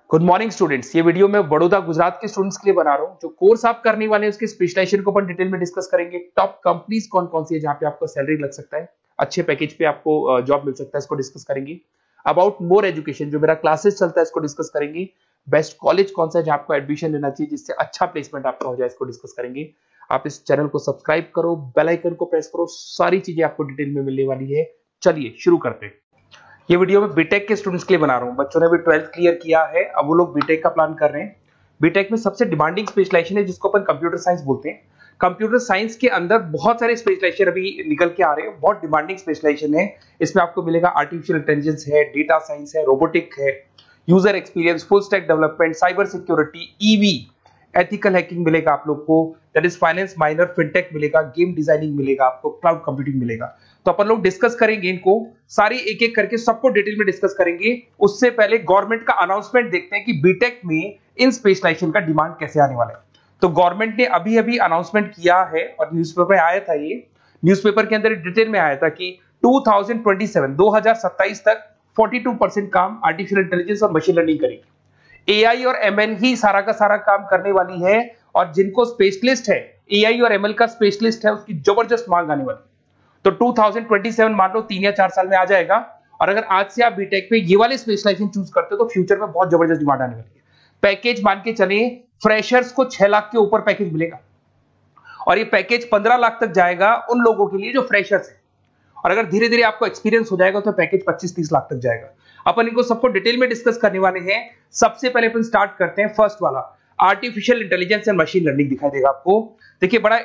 Good morning students. ये video मैं बड़ौदा गुजरात के स्टूडेंट्स के लिए बना रहा हूँ। जो कोर्स आप करने वाले हैं उसके स्पेशलाइजेशन को अपन डिटेल में डिस्कस करेंगे। टॉप कंपनीज कौन कौन सी है जहां पे आपको सैलरी लग सकता है, अच्छे पैकेज पे आपको जॉब मिल सकता है, इसको डिस्कस करेंगे। अबाउट मोर एजुकेशन, जो मेरा क्लासेस चलता है, इसको डिस्कस करेंगे। बेस्ट कॉलेज कौन सा है जहां आपको एडमिशन लेना चाहिए जिससे अच्छा प्लेसमेंट आपका हो जाए, इसको डिस्कस करेंगे। आप इस चैनल को सब्सक्राइब करो, बेल आइकन को प्रेस करो, सारी चीजें आपको डिटेल में मिलने वाली है। चलिए शुरू करते हैं। ये वीडियो मैं बीटेक के स्टूडेंट्स के लिए बना रहा हूँ। बच्चों ने भी 12th क्लियर किया है, अब वो लोग बीटेक का प्लान कर रहे हैं। बीटेक में सबसे डिमांडिंग स्पेशलाइजेशन है जिसको अपन कंप्यूटर साइंस बोलते हैं। कंप्यूटर साइंस के अंदर बहुत सारे स्पेशलाइजेशन अभी निकल के आ रहे हैं, बहुत डिमांडिंग स्पेशलाइजेशन है। इसमें आपको मिलेगा आर्टिफिशियल इंटेलिजेंस है, डेटा साइंस है, रोबोटिक है, user experience, full stack development, cyber security, EV, ethical hacking मिलेगा आप लोग को, that is finance minor, fintech मिलेगा, गेम डिजाइनिंग मिलेगा आपको, क्लाउड कंप्यूटिंग मिलेगा। तो अपन लोग डिस्कस करेंगे इनको सारी एक एक करके, सबको डिटेल में डिस्कस करेंगे। उससे पहले गवर्नमेंट का अनाउंसमेंट देखते हैं कि बीटेक में इन स्पेशलाइजेशन का डिमांड कैसे आने वाला है। तो गवर्नमेंट ने अभी अभी अनाउंसमेंट किया है और न्यूज़पेपर में आया था, ये न्यूज़पेपर के अंदर डिटेल में आया था कि 2027 तक 42% काम आर्टिफिशियल इंटेलिजेंस और मशीन लर्निंग करेगी। एआई और एमएल ही सारा का सारा काम करने वाली है, और जिनको स्पेशलिस्ट है, एआई और एमएल का स्पेशलिस्ट है, उसकी जबरदस्त मांग आने वाली है। तो 2027 मान लो 3 या 4 साल में आ जाएगा। और अगर आज से आप बीटेक पे ये वाले स्पेशलाइजेशन चूज करते हो तो फ्यूचर में बहुत जबरदस्त डिमांड आने वाली है। पैकेज मान के चले, फ्रेशर्स को 6 लाख के ऊपर पैकेज मिलेगा, और ये पैकेज 15 लाख तक जाएगा उन लोगों के लिए जो फ्रेशर्स है। और अगर धीरे धीरे आपको एक्सपीरियंस हो जाएगा तो पैकेज 25-30 लाख तक जाएगा। अपन इनको सबको डिटेल में डिस्कस करने वाले हैं। सबसे पहले अपन स्टार्ट करते हैं फर्स्ट वाला, artificial intelligence and machine learning दिखाई देगा आपको। देखिए बड़ा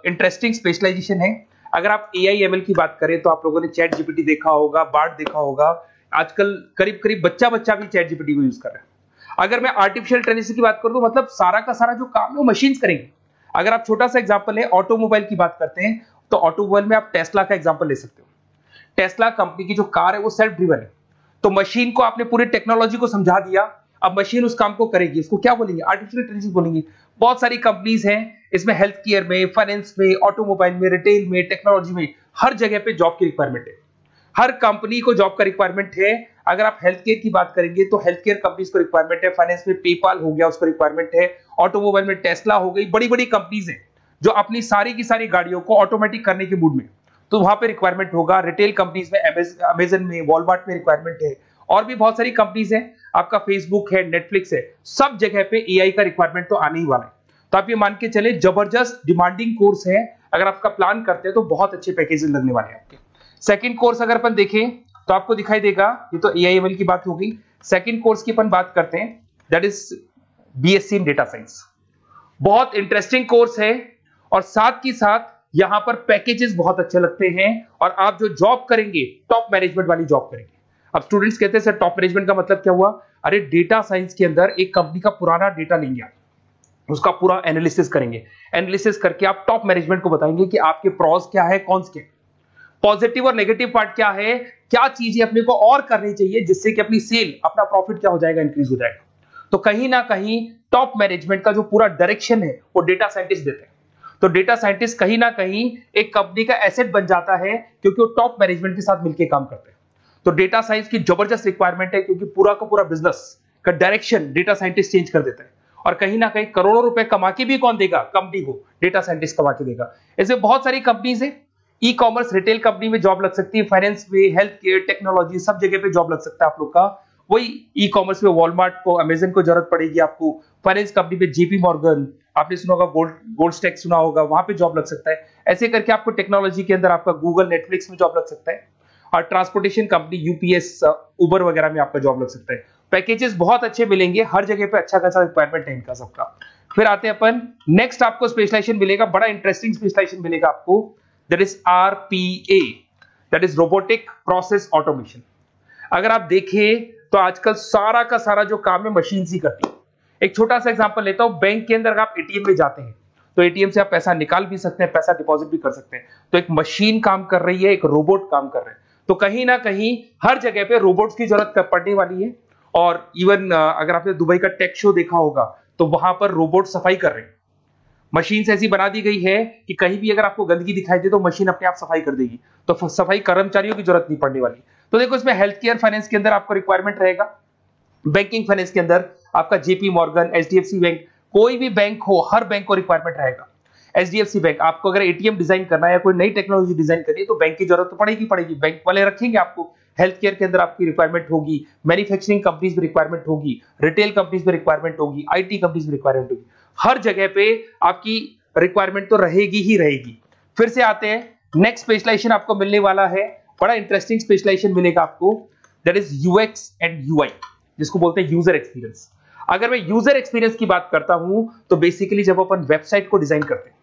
इंटरेस्टिंग स्पेशलाइजेशन है। अगर आप एआई एमएल की बात करें तो आप लोगों ने चैट जीपीटी देखा होगा, बार्ड देखा होगा। आजकल करीब करीब बच्चा भी चैट जीपीटी को यूज कर रहा है। अगर मैं आर्टिफिशियल इंटेलिजेंस की बात करूं तो मतलब सारा का सारा जो काम है वो मशीन्स करेंगे। अगर आप छोटा सा एग्जांपल है, ऑटोमोबाइल की बात करते हैं तो ऑटोमोबाइल में आप टेस्ला का एग्जांपल ले सकते हो। टेस्ला कंपनी की जो कार है वो सेल्फ ड्रिवन है। तो मशीन को आपने पूरी टेक्नोलॉजी को समझा दिया, अब मशीन उस काम को करेगी। इसको क्या बोलेंगे? आर्टिफिशियल इंटेलिजेंस बोलेंगे। बहुत सारी कंपनीज हैं इसमें, हेल्थ केयर में, फाइनेंस में, ऑटोमोबाइल में, रिटेल में, टेक्नोलॉजी में, हर जगह पे जॉब की रिक्वायरमेंट है। हर कंपनी को जॉब का रिक्वायरमेंट है। अगर आप हेल्थ केयर की बात करेंगे तो हेल्थ केयर कंपनीज को रिक्वायरमेंट है, फाइनेंस में पेपाल हो गया उसको रिक्वायरमेंट है, ऑटोमोबाइल में टेस्ला हो गई, बड़ी बड़ी कंपनीज हैं जो अपनी सारी की सारी गाड़ियों को ऑटोमेटिक करने के मूड में, तो वहां पे रिक्वायरमेंट होगा। रिटेल कंपनीज में, अमेजन में, वॉलमार्ट में रिक्वायरमेंट है, और भी बहुत सारी कंपनीज हैं, आपका फेसबुक है, नेटफ्लिक्स है, सब जगह पे एआई का रिक्वायरमेंट तो आने ही वाला है। तो आप ये मान के चले जबरदस्त डिमांडिंग कोर्स है। अगर आपका प्लान करते हैं तो बहुत अच्छे पैकेजेस लगने वाले हैं आपके। सेकंड कोर्स अगर अपन देखें तो आपको दिखाई देगा, ये तो एआई एमएल की बात हो गई। सेकंड कोर्स की अपन बात करते हैं, that is BSc in data science. बहुत इंटरेस्टिंग कोर्स है, और साथ ही साथ यहां पर पैकेजेस बहुत अच्छे लगते हैं, और आप जो जॉब करेंगे टॉप मैनेजमेंट वाली जॉब करेंगे। अब स्टूडेंट्स कहते हैं सर टॉप मैनेजमेंट का मतलब क्या हुआ? अरे डेटा साइंस के अंदर एक कंपनी का पुराना डेटा लेंगे आप, उसका पूरा एनालिसिस करेंगे, एनालिसिस करके आप टॉप मैनेजमेंट को बताएंगे कि आपके प्रॉस क्या है, कॉन्स क्या है, पॉजिटिव और नेगेटिव पार्ट क्या है, क्या चीजें अपने को और करनी चाहिए जिससे कि अपनी सेल, अपना प्रॉफिट क्या हो जाएगा, इंक्रीज हो जाएगा। तो कहीं ना कहीं टॉप मैनेजमेंट का जो पूरा डायरेक्शन है वो डेटा साइंटिस्ट देते हैं। तो डेटा साइंटिस्ट कहीं ना कहीं एक कंपनी का एसेट बन जाता है क्योंकि वो टॉप मैनेजमेंट के साथ मिलकर काम करते हैं। तो डेटा साइंस की जबरदस्त रिक्वायरमेंट है क्योंकि पूरा का पूरा बिजनेस का डायरेक्शन डेटा साइंटिस्ट चेंज कर देता है। और कहीं ना कहीं करोड़ों रुपए कमा के भी कौन देगा? कंपनी को डेटा साइंटिस्ट कमा के देगा। ऐसे बहुत सारी कंपनीज है, ई कॉमर्स, रिटेल कंपनी में जॉब लग सकती है, फाइनेंस में, हेल्थ केयर, टेक्नोलॉजी, सब जगह पे जॉब लग सकता है आप लोग का। वही ई कॉमर्स में वॉलमार्ट को, अमेजन को जरूरत पड़ेगी आपको। फाइनेंस कंपनी में जेपी मॉर्गन, आपने सुना होगा, गोल्ड स्टैक सुना होगा, वहां पे जॉब लग सकता है। ऐसे करके आपको टेक्नोलॉजी के अंदर आपका गूगल, नेटफ्लिक्स में जॉब लग सकता है। और ट्रांसपोर्टेशन कंपनी, यूपीएस, उबर वगैरह में आपका जॉब लग सकता है। पैकेजेस बहुत अच्छे मिलेंगे, हर जगह पे अच्छा खासा रिक्वायरमेंट है इनका सबका। फिर आते हैं अपन नेक्स्ट, आपको स्पेशलाइजेशन मिलेगा, बड़ा इंटरेस्टिंग स्पेशलाइजेशन मिलेगा आपको, that is RPA, that is robotic process automation. अगर आप देखें तो आजकल सारा का सारा जो काम है मशीन ही करती है। एक छोटा सा एग्जांपल लेता हूं, बैंक के अंदर आप एटीएम में जाते हैं तो एटीएम से आप पैसा निकाल भी सकते हैं, पैसा डिपॉजिट भी कर सकते हैं। तो एक मशीन काम कर रही है, एक रोबोट काम कर रहे हैं। तो कहीं ना कहीं हर जगह पे रोबोट्स की जरूरत पड़ने वाली है। और इवन अगर आपने दुबई का टेक शो देखा होगा तो वहां पर रोबोट सफाई कर रहे हैं। मशीन ऐसी बना दी गई है कि कहीं भी अगर आपको गंदगी दिखाई दे तो मशीन अपने आप सफाई कर देगी, तो सफाई कर्मचारियों की जरूरत नहीं पड़ने वाली। तो देखो इसमें हेल्थ केयर, फाइनेंस के अंदर आपको रिक्वायरमेंट रहेगा। बैंकिंग फाइनेंस के अंदर आपका जेपी मॉर्गन, एचडीएफसी बैंक, कोई भी बैंक हो, हर बैंक को रिक्वायरमेंट रहेगा। एचडीएफसी बैंक, आपको अगर एटीएम डिजाइन करना है या कोई नई टेक्नोलॉजी डिजाइन करनी है तो बैंक की जरूरत तो पड़ेगी, बैंक वाले रखेंगे आपको। हेल्थ केयर के अंदर आपकी रिक्वायरमेंट होगी, मैन्युफैक्चरिंग कंपनीज में रिक्वायरमेंट होगी, रिटेल कंपनीज में रिक्वायरमेंट होगी, आईटी कंपनीज में रिक्वायरमेंट होगी, हर जगह पे आपकी रिक्वायरमेंट तो रहेगी ही रहेगी। फिर से आते हैं, नेक्स्ट स्पेशलाइजेशन आपको मिलने वाला है, बड़ा इंटरेस्टिंग स्पेशलाइजेशन मिलेगा आपको, that is UX and UI, जिसको बोलते हैं यूजर एक्सपीरियंस। अगर मैं यूजर एक्सपीरियंस की बात करता हूं तो बेसिकली जब अपन वेबसाइट को डिजाइन करते हैं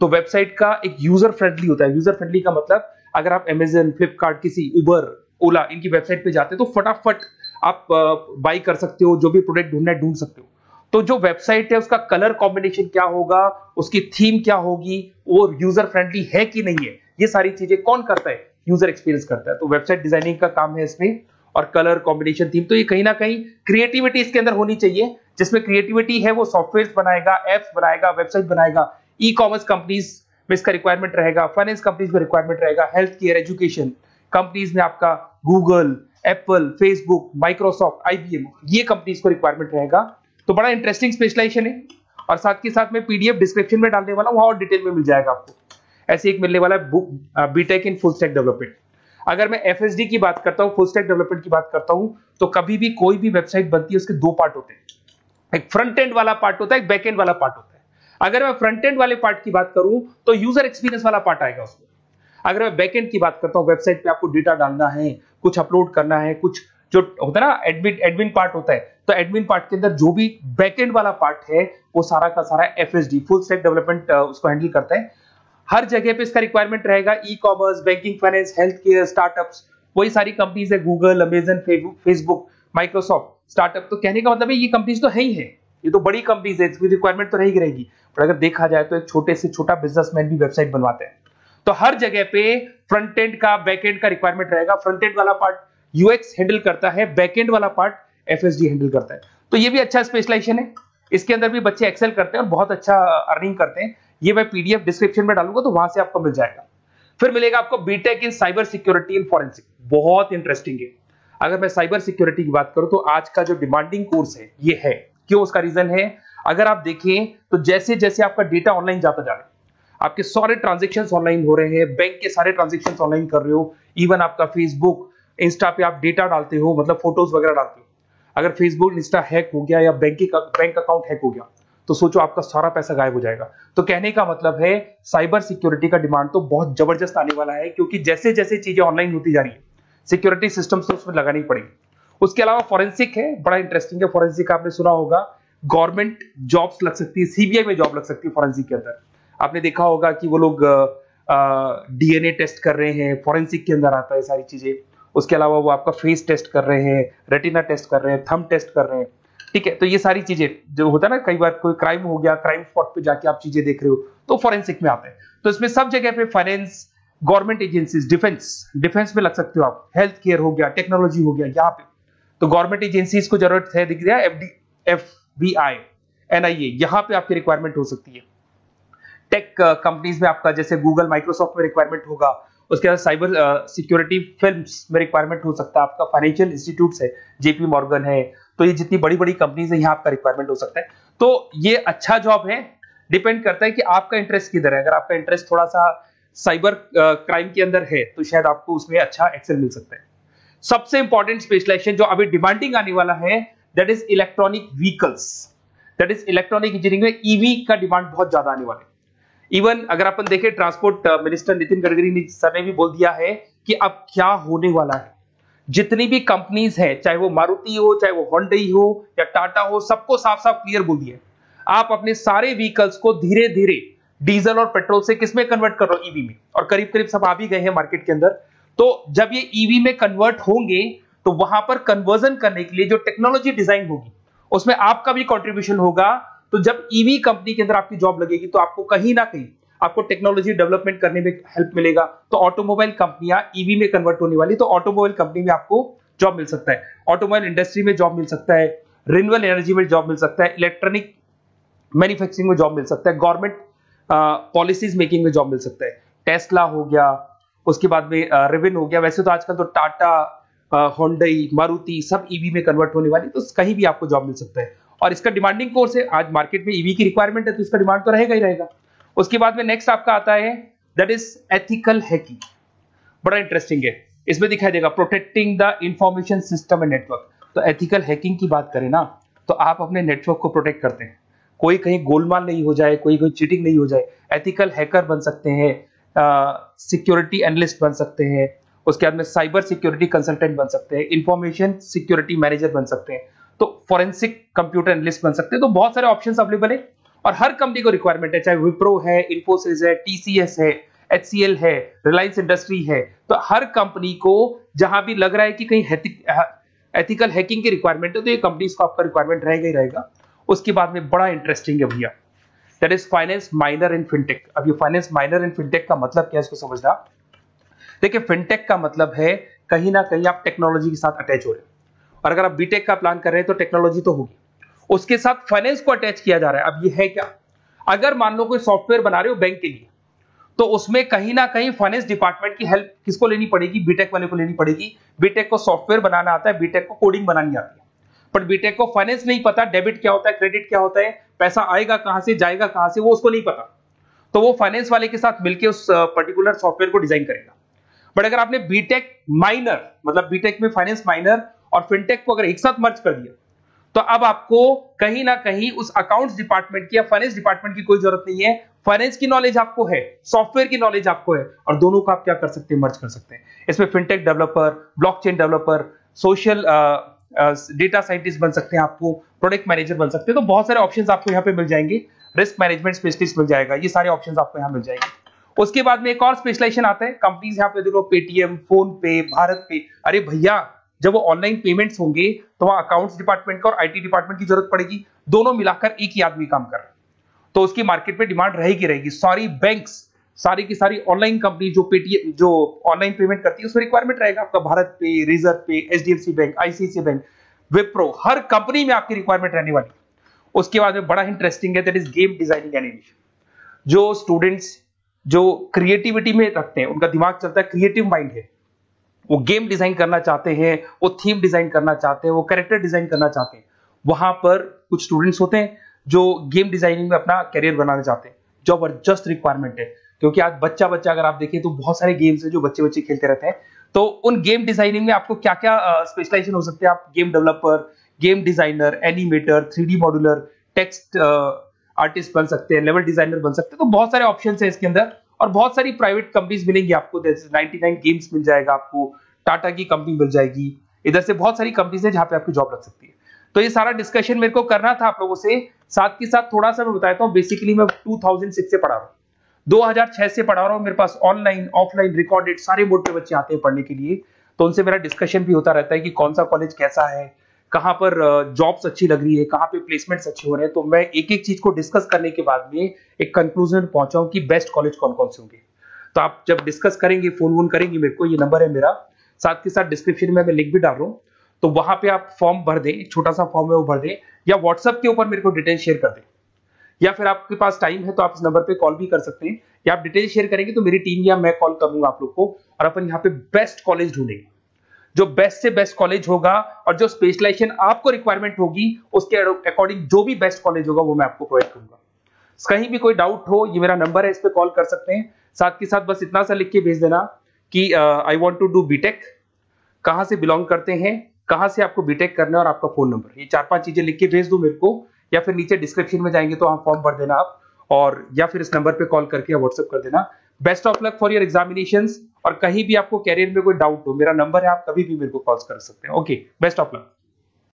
तो वेबसाइट का एक यूजर फ्रेंडली होता है। यूजर फ्रेंडली का मतलब अगर आप अमेजन, फ्लिपकार्ट, किसी उबर, ओला, इनकी वेबसाइट पे जाते हैं तो फटाफट आप बाई कर सकते हो, जो भी प्रोडक्ट ढूंढना है ढूंढ सकते हो। तो जो वेबसाइट है उसका कलर कॉम्बिनेशन क्या होगा, उसकी थीम क्या होगी, वो यूजर फ्रेंडली है कि नहीं है, ये सारी चीजें कौन करता है, यूजर एक्सपीरियंस करता है। तो वेबसाइट डिजाइनिंग का काम है इसमें, और कलर कॉम्बिनेशन, थीम, तो ये कहीं ना कहीं क्रिएटिविटी इसके अंदर होनी चाहिए। जिसमें क्रिएटिविटी है वो सॉफ्टवेयर बनाएगा, एप्स बनाएगा, वेबसाइट बनाएगा। ई कॉमर्स कंपनीज में इसका रिक्वायरमेंट रहेगा, फाइनेंस कंपनीज में रिक्वायरमेंट रहेगा, हेल्थ केयर, एजुकेशन कंपनीज में आपका Google, Apple, Facebook, Microsoft, IBM, ये कंपनीज को रिक्वायरमेंट रहेगा। तो बड़ा इंटरेस्टिंग स्पेशलाइजेशन है, और साथ के साथ में पीडीएफ डिस्क्रिप्शन में डालने वाला हूं, वहां और डिटेल में मिल जाएगा आपको। ऐसे एक मिलने वाला है BTech in full stack development. अगर मैं एफएसडी की बात करता हूं, फुल स्टैक डेवलपमेंट की बात करता हूं, तो कभी भी कोई भी वेबसाइट बनती है उसके दो पार्ट होते हैं, एक फ्रंट एंड वाला पार्ट होता है, एक बैक एंड वाला पार्ट होता है। अगर मैं फ्रंट एंड वाले पार्ट की बात करूं तो यूजर एक्सपीरियंस वाला पार्ट आएगा उसमें। अगर मैं बैक एंड की बात करता हूं, वेबसाइट पे आपको डेटा डालना है, कुछ अपलोड करना है, कुछ जो होता है ना एडमिन पार्ट होता है, तो एडमिन पार्ट के अंदर जो भी बैक एंड वाला पार्ट है वो सारा का सारा एफएसडी, फुल स्टैक डेवलपमेंट, उसको हैंडल करता है। हर जगह पे इसका रिक्वायरमेंट रहेगा। E commerce, banking, finance, health care, startups, वही सारी कंपनीज है, Google, Amazon, Facebook, Microsoft, startup. तो कहने का मतलब है ये कंपनीज तो है ही है, ये तो बड़ी कंपनीज है, इसकी रिक्वायरमेंट तो रहेगी। पर अगर देखा जाए तो एक छोटे से छोटा बिजनेसमैन भी वेबसाइट बनवाते हैं। तो हर जगह पे फ्रंट एंड का, बैक एंड का रिक्वायरमेंट रहेगा। फ्रंट एंड वाला पार्ट यूएक्स हैंडल करता है, बैक एंड वाला पार्ट एफएसडी हैंडल करता है। तो ये भी अच्छा स्पेशलाइजेशन है, इसके अंदर भी बच्चे एक्सेल करते हैं और बहुत अच्छा अर्निंग करते हैं। ये मैं पीडीएफ डिस्क्रिप्शन में डालूंगा तो वहां से आपको मिल जाएगा। फिर मिलेगा आपको BTech in cyber security and forensic, बहुत इंटरेस्टिंग है। अगर मैं साइबर सिक्योरिटी की बात करूं तो आज का जो डिमांडिंग कोर्स है ये है। क्यों? उसका रीजन है, अगर आप देखें तो जैसे जैसे आपका डेटा ऑनलाइन जाता जा रहा है, आपके सारे ट्रांजेक्शंस ऑनलाइन हो रहे हैं, बैंक के सारे ट्रांजेक्शंस ऑनलाइन कर रहे हो, इवन आपका फेसबुक, इंस्टा पे आप डेटा डालते हो, मतलब फोटोज वगैरह डालते हो। अगर फेसबुक, इंस्टा हैक हो गया या बैंक अकाउंट हैक हो गया तो सोचो आपका सारा पैसा गायब हो जाएगा। तो कहने का मतलब है साइबर सिक्योरिटी का डिमांड तो बहुत जबरदस्त आने वाला है, क्योंकि जैसे जैसे चीजें ऑनलाइन होती जा रही है सिक्योरिटी सिस्टम्स तो उसमें लगानी पड़ेगी। उसके अलावा फॉरेंसिक है, बड़ा इंटरेस्टिंग है। फॉरेंसिक आपने सुना होगा, गवर्नमेंट जॉब्स लग सकती है, सीबीआई में जॉब लग सकती है फॉरेंसिक के अंदर। आपने देखा होगा कि वो लोग डीएनए टेस्ट कर रहे हैं, फॉरेंसिक के अंदर आता है सारी चीजें। उसके अलावा वो आपका फेस टेस्ट कर रहे हैं, रेटिना टेस्ट कर रहे हैं, थंब टेस्ट कर रहे हैं, ठीक है। तो ये सारी चीजें जो होता है ना, कई बार कोई क्राइम हो गया, क्राइम स्पॉट पे जाके आप चीजें देख रहे हो तो फॉरेंसिक में आते हैं। तो इसमें सब जगह पे फाइनेंस, गवर्नमेंट एजेंसीज, डिफेंस में लग सकते हो आप, हेल्थ केयर हो गया, टेक्नोलॉजी हो गया, यहाँ पे तो गवर्नमेंट एजेंसीज को जरूरत है, दिख रहा है, एफबीआई, एनआईए, यहाँ पे आपकी रिक्वायरमेंट हो सकती है। टेक कंपनीज में आपका जैसे गूगल, माइक्रोसॉफ्ट में रिक्वायरमेंट होगा। उसके बाद साइबर सिक्योरिटी फिल्म्स में रिक्वायरमेंट हो सकता है आपका, फाइनेंशियल इंस्टीट्यूट्स है, जेपी मॉर्गन है, तो ये जितनी बड़ी बड़ी कंपनीज है यहाँ आपका रिक्वायरमेंट हो सकता है। तो ये अच्छा जॉब है, डिपेंड करता है कि आपका इंटरेस्ट किधर है। अगर आपका इंटरेस्ट थोड़ा सा साइबर क्राइम के अंदर है तो शायद आपको उसमें अच्छा एक्सेल मिल सकता है। सबसे इंपॉर्टेंट स्पेशलाइजेशन जो अभी डिमांडिंग आने वाला है, that is electronic vehicles, that is electronic engineering में ईवी का डिमांड बहुत ज्यादा आने वाला है। इवन अगर अपन देखें, transport minister Nitin Gadkari sir ने भी बोल दिया है कि अब क्या होने वाला है, जितनी भी कंपनीज है, चाहे वो मारुति हो, चाहे वो होंडई हो या टाटा हो, सबको साफ साफ क्लियर बोल दिया, आप अपने सारे व्हीकल्स को धीरे धीरे डीजल और पेट्रोल से किसमें कन्वर्ट कर रहे हो, ईवी में। और करीब करीब सब आ भी गए हैं मार्केट के अंदर। तो जब ये ईवी में कन्वर्ट होंगे तो वहां पर कन्वर्जन करने के लिए जो टेक्नोलॉजी डिजाइन होगी उसमें आपका भी कंट्रीब्यूशन होगा। तो जब ईवी कंपनी के अंदर आपकी जॉब लगेगी तो आपको कहीं ना कहीं आपको टेक्नोलॉजी डेवलपमेंट करने में हेल्प मिलेगा। तो ऑटोमोबाइल कंपनियां ईवी में कन्वर्ट होने वाली, तो ऑटोमोबाइल कंपनी में आपको जॉब मिल सकता है, ऑटोमोबाइल इंडस्ट्री में जॉब मिल सकता है, रिन्यूएबल एनर्जी में जॉब मिल सकता है, इलेक्ट्रॉनिक मैन्युफैक्चरिंग में जॉब मिल सकता है, गवर्नमेंट पॉलिसीज मेकिंग में जॉब मिल सकता है, टेस्ला हो गया, उसके बाद में रिविन हो गया। वैसे तो आजकल तो टाटा, होंडई, मारुति सब ईवी में कन्वर्ट होने वाली, तो कहीं भी आपको जॉब मिल सकता है। और इसका डिमांडिंग कोर्स है, आज मार्केट में ईवी की रिक्वायरमेंट है तो इसका डिमांड तो रहेगा ही रहेगा। उसके बाद में नेक्स्ट आपका आता है दैट इज एथिकल हैकिंग। बड़ा इंटरेस्टिंग है, इसमें दिखाई देगा protecting the information system and network. तो एथिकल हैकिंग की बात करें ना, तो आप अपने नेटवर्क को प्रोटेक्ट करते हैं, कोई कहीं गोलमाल नहीं हो जाए, कोई चीटिंग नहीं हो जाए। एथिकल हैकर बन सकते हैं, सिक्योरिटी एनालिस्ट बन सकते हैं, उसके बाद में साइबर सिक्योरिटी कंसल्टेंट बन सकते हैं, इंफॉर्मेशन सिक्योरिटी मैनेजर बन सकते हैं, तो फॉरेंसिक कंप्यूटर एनालिस्ट बन सकते हैं। तो बहुत सारे ऑप्शंस अवेलेबल है और हर कंपनी को रिक्वायरमेंट है, चाहे विप्रो है, इन्फोसिस है, टीसीएस है, एचसीएल है, रिलायंस इंडस्ट्री है। तो हर कंपनी को जहां भी लग रहा है कि कहीं एथिकल हैकिंग की रिक्वायरमेंट है तो ये कंपनीज को आपका रिक्वायरमेंट रहेगा ही रहेगा। उसके बाद में बड़ा इंटरेस्टिंग है भैया, that is finance minor in fintech. अब ये फाइनेंस माइनर इन फिनटेक का मतलब क्या है इसको समझना। देखिए फिनटेक का मतलब है कहीं ना कहीं आप टेक्नोलॉजी के साथ अटैच हो रहे हैं, और अगर आप बीटेक का प्लान कर रहे हैं तो टेक्नोलॉजी तो होगी, उसके साथ फाइनेंस को अटैच किया जा रहा है। अब ये है क्या, अगर मान लो कोई सॉफ्टवेयर बना रहे हो बैंक के लिए, तो उसमें कहीं ना कहीं फाइनेंस डिपार्टमेंट की हेल्प किसको लेनी पड़ेगी, बीटेक वाले को लेनी पड़ेगी। बीटेक को सॉफ्टवेयर बनाना आता है, बीटेक को कोडिंग बनानी आती है, पर बीटेक को फाइनेंस नहीं पता, डेबिट क्या होता है, क्रेडिट क्या होता है, पैसा आएगा कहां से, जाएगा कहां से, वो उसको नहीं पता। तो वो फाइनेंस वाले के साथ मिलकर उस पर्टिकुलर सॉफ्टवेयर को डिजाइन करेगा। बट अगर आपने बीटेक माइनर, मतलब बीटेक में फाइनेंस माइनर और फिनटेक को अगर एक साथ मर्ज कर दिया, तो अब आपको कहीं ना कहीं उस अकाउंट्स डिपार्टमेंट की या फाइनेंस डिपार्टमेंट की कोई जरूरत नहीं है। फाइनेंस की नॉलेज आपको है, सॉफ्टवेयर की नॉलेज आपको है, और दोनों को आप क्या कर सकते हैं, मर्ज कर सकते हैं। इसमें fintech developer, blockchain developer, social data scientist बन सकते हैं, आपको प्रोडक्ट मैनेजर बन सकते हैं। तो बहुत सारे ऑप्शंस आपको यहाँ पे मिल जाएंगे, रिस्क मैनेजमेंट स्पेशलिस्ट मिल जाएगा, ये सारे ऑप्शंस आपको यहाँ मिल जाएंगे। उसके बाद में एक और स्पेशलाइजेशन आता है, कंपनीज यहाँ पे देखो पेटीएम, फोन पे, भारत पे। अरे भैया जब वो ऑनलाइन पेमेंट्स होंगे तो वहां अकाउंट्स डिपार्टमेंट का और आईटी डिपार्टमेंट की जरूरत पड़ेगी, दोनों मिलाकर एक ही आदमी काम कर रहा है, तो उसकी मार्केट में डिमांड रहेगी रहेगी। सारी बैंक्स, सारी की सारी ऑनलाइन कंपनी जो पेटीएम, जो ऑनलाइन पेमेंट करती है, उसमें रिक्वायरमेंट रहेगा आपका भारत पे, Razorpay, HDFC bank, ICICI bank, Wipro, हर कंपनी में आपकी रिक्वायरमेंट रहने वाली। उसके बाद में बड़ा इंटरेस्टिंग है, that is game designing animation. जो स्टूडेंट्स जो क्रिएटिविटी में रखते हैं, उनका दिमाग चलता है, क्रिएटिव माइंड है, वो गेम डिजाइन करना चाहते हैं, वो थीम डिजाइन करना चाहते हैं, वो कैरेक्टर डिजाइन करना चाहते हैं, वहां पर कुछ स्टूडेंट्स होते हैं जो गेम डिजाइनिंग में अपना करियर बनाना चाहते हैं। जबरदस्त रिक्वायरमेंट है, क्योंकि आज बच्चा अगर आप देखें तो बहुत सारे गेम्स हैं जो बच्चे खेलते रहते हैं। तो उन गेम डिजाइनिंग में आपको क्या क्या स्पेशलाइजेशन हो सकते हैं, आप game developer, game designer, animator, 3D modular, text artist बन सकते हैं, लेवल डिजाइनर बन सकते हैं। तो बहुत सारे ऑप्शंस हैं इसके अंदर, और बहुत सारी प्राइवेट कंपनीज मिलेंगी आपको, जैसे 99 गेम्स मिल जाएगा आपको, टाटा की कंपनी मिल जाएगी, इधर से बहुत सारी कंपनीज है जहां पे आपकी जॉब लग सकती है। तो ये सारा डिस्कशन मेरे को करना था आप लोगों से, साथ के साथ थोड़ा सा मैं बताता हूँ। बेसिकली मैं 2006 से पढ़ा रहा हूँ, 2006 से पढ़ा रहा हूँ, मेरे पास ऑनलाइन ऑफलाइन रिकॉर्डेड सारे मोड पे बच्चे आते हैं पढ़ने के लिए, तो उनसे मेरा डिस्कशन भी होता रहता है कि कौन सा कॉलेज कैसा है, कहां पर जॉब्स अच्छी लग रही है, कहां पे प्लेसमेंट्स अच्छे हो रहे हैं। तो मैं एक एक चीज को डिस्कस करने के बाद में एक कंक्लूजन पहुंचा हूं कि बेस्ट कॉलेज कौन कौन से होंगे। तो आप जब डिस्कस करेंगे, फोन वोन करेंगे मेरे को, ये नंबर है मेरा, साथ के साथ डिस्क्रिप्शन में मैं लिंक भी डाल रहा हूँ, तो वहां पे आप फॉर्म भर दें, एक छोटा सा फॉर्म है वो भर दें, या व्हाट्सएप के ऊपर मेरे को डिटेल शेयर कर दें, या फिर आपके पास टाइम है तो आप इस नंबर पे कॉल भी कर सकते हैं, या आप डिटेल शेयर करेंगे तो मेरी टीम या मैं कॉल करूंगा आप लोग को, और अपन यहाँ पे बेस्ट कॉलेज ढूंढेंगे, जो बेस्ट से बेस्ट कॉलेज होगा, और जो स्पेशलाइजेशन आपको रिक्वायरमेंट होगी उसके अकॉर्डिंग जो भी बेस्ट कॉलेज होगा वो मैं आपको प्रोवाइड करूंगा। कहीं भी कोई डाउट हो, ये मेरा नंबर है, इस पे कॉल कर सकते हैं। साथ के साथ बस इतना सा लिख के भेज देना कि I want to do BTech, कहां से बिलोंग करते हैं, कहां से आपको बीटेक करना है, और आपका फोन नंबर, ये 4-5 चीजें लिख के भेज दो मेरे को, या फिर नीचे डिस्क्रिप्शन में जाएंगे तो आप फॉर्म भर देना आप, और या फिर इस नंबर पे कॉल करके या व्हाट्सएप कर देना। Best of luck for your examinations, और कहीं भी आपको कैरियर में कोई डाउट हो, मेरा नंबर है, आप कभी भी मेरे को कॉल कर सकते हैं। Okay, best of luck.